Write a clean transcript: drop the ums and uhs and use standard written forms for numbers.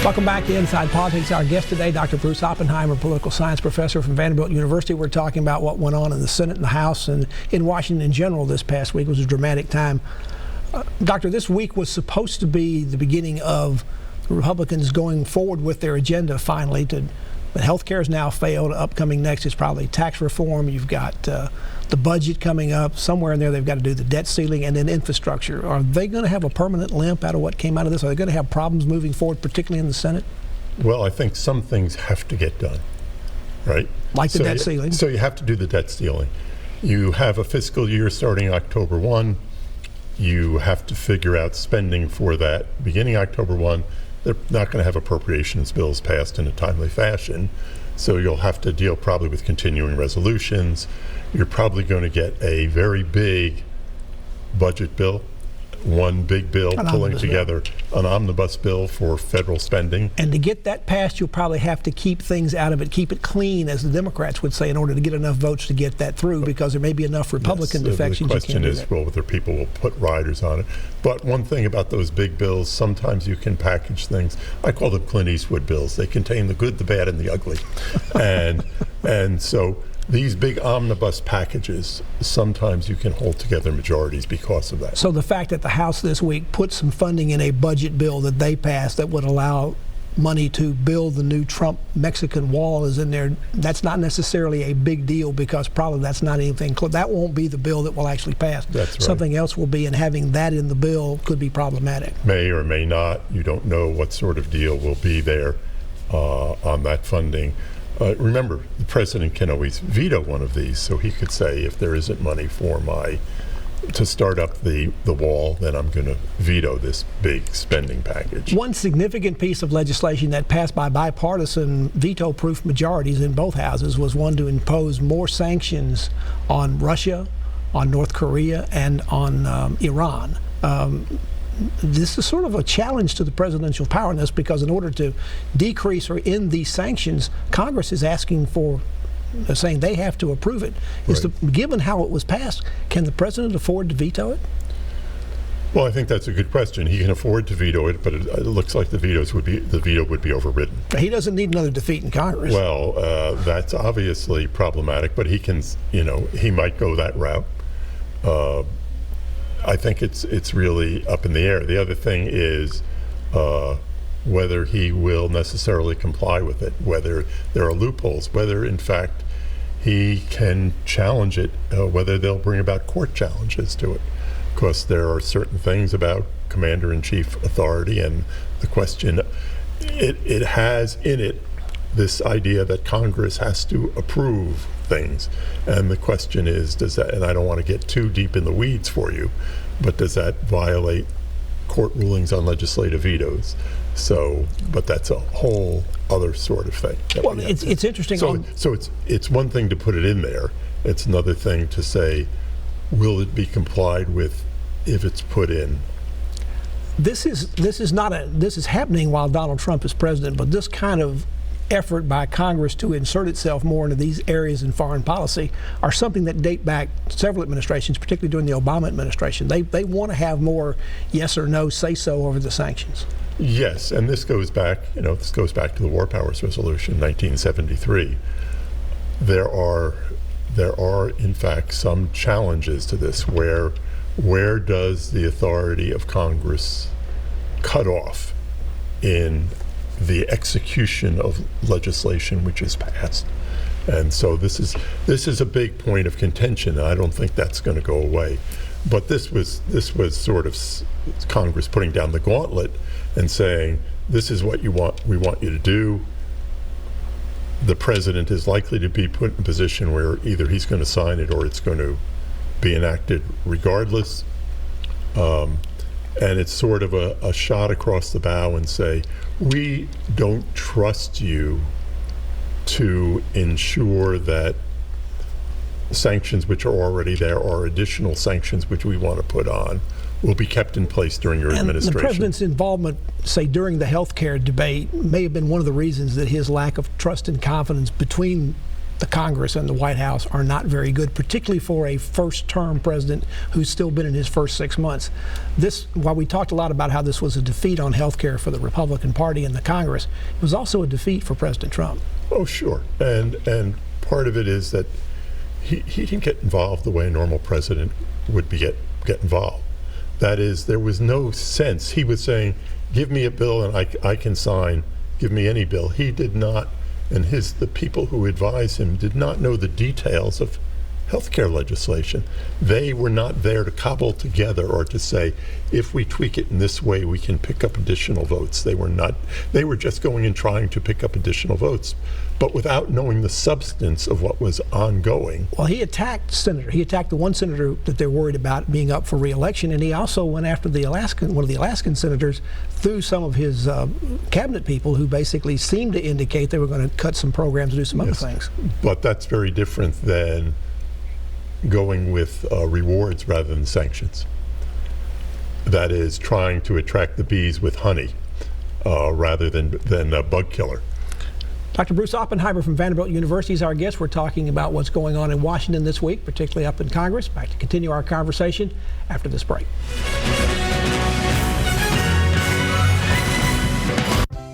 Welcome back to Inside Politics. Our guest today, Dr. Bruce Oppenheimer, political science professor from Vanderbilt University. We're talking about what went on in the Senate and the House and in Washington in general this past week. It was a dramatic time. Doctor, this week was supposed to be the beginning of the Republicans going forward with their agenda finally. But health care has now failed. Upcoming next is probably tax reform. You've got the budget coming up. Somewhere in there they've got to do the debt ceiling and then infrastructure. Are they going to have a permanent limp out of what came out of this? Are they going to have problems moving forward, particularly in the Senate? Well, I think some things have to get done, right? Like the debt ceiling? So you have to do the debt ceiling. You have a fiscal year starting October 1. You have to figure out spending for that beginning October 1. They're not going to have appropriations bills passed in a timely fashion. So you'll have to deal probably with continuing resolutions. You're probably going to get a very big budget bill, one big bill pulling together an omnibus bill for federal spending. And to get that passed, you'll probably have to keep things out of it, keep it clean, as the Democrats would say, in order to get enough votes to get that through, because there may be enough Republican defections. The question is, well, whether people will put riders on it. But one thing about those big bills, sometimes you can package things. I call them Clint Eastwood bills. They contain the good, the bad, and the ugly. and so these big omnibus packages, sometimes you can hold together majorities because of that. So the fact that the House this week put some funding in a budget bill that they passed that would allow money to build the new Trump-Mexican wall is in there, that's not necessarily a big deal, because probably that's not anything close. That won't be the bill that will actually pass. That's right. Something else will be, and having that in the bill could be problematic. May or may not. You don't know what sort of deal will be there on that funding. Remember, the president can always veto one of these, so he could say, if there isn't money for to start up the wall, then I'm going to veto this big spending package. One significant piece of legislation that passed by bipartisan veto-proof majorities in both houses was one to impose more sanctions on Russia, on North Korea, and on Iran. This is sort of a challenge to the presidential power in this, because in order to decrease or end these sanctions, Congress is asking for, saying they have to approve it. Right. Given how it was passed, can the president afford to veto it? Well, I think that's a good question. He can afford to veto it, but it looks like the veto would be overridden. He doesn't need another defeat in Congress. Well, that's obviously problematic, but he can, he might go that route. I think it's really up in the air. The other thing is whether he will necessarily comply with it, whether there are loopholes, whether in fact he can challenge it, whether they'll bring about court challenges to it. Because there are certain things about commander-in-chief authority, and the question, it has in it this idea that Congress has to approve things. And the question is, does that, and I don't want to get too deep in the weeds for you, but does that violate court rulings on legislative vetoes? So, but that's a whole other sort of thing. Well, it's interesting. So it's one thing to put it in there. It's another thing to say, will it be complied with if it's put in? This is happening while Donald Trump is president, but this kind of effort by Congress to insert itself more into these areas in foreign policy are something that date back several administrations, particularly during the Obama administration. They want to have more yes or no say-so over the sanctions. Yes, and this goes back, to the War Powers Resolution, 1973. There are in fact some challenges to this. Where does the authority of Congress cut off in the execution of legislation which is passed? And so this is a big point of contention, and I don't think that's going to go away. But this was sort of Congress putting down the gauntlet and saying, this is what we want you to do. The president is likely to be put in a position where either he's going to sign it or it's going to be enacted regardless. And it's sort of a shot across the bow and say, we don't trust you to ensure that sanctions which are already there or additional sanctions which we want to put on will be kept in place during your administration. The president's involvement, say, during the health care debate may have been one of the reasons that his lack of trust and confidence between the Congress and the White House are not very good, particularly for a first-term president who's still been in his first 6 months. While we talked a lot about how this was a defeat on health care for the Republican Party and the Congress, it was also a defeat for President Trump. Oh, sure. And part of it is that he didn't get involved the way a normal president would get involved. That is, there was no sense. He was saying, give me a bill and I can sign. Give me any bill. He did not, and the people who advised him did not know the details of healthcare legislation. They were not there to cobble together or to say, if we tweak it in this way, we can pick up additional votes. They were not. They were just going and trying to pick up additional votes, but without knowing the substance of what was ongoing. Well, he attacked the one senator that they're worried about being up for re-election, and he also went after one of the Alaskan senators through some of his cabinet people who basically seemed to indicate they were going to cut some programs and do some other things. But that's very different than going with rewards rather than sanctions. That is, trying to attract the bees with honey rather than a bug killer. Dr. Bruce Oppenheimer from Vanderbilt University is our guest. We're talking about what's going on in Washington this week, particularly up in Congress. Back to continue our conversation after this break.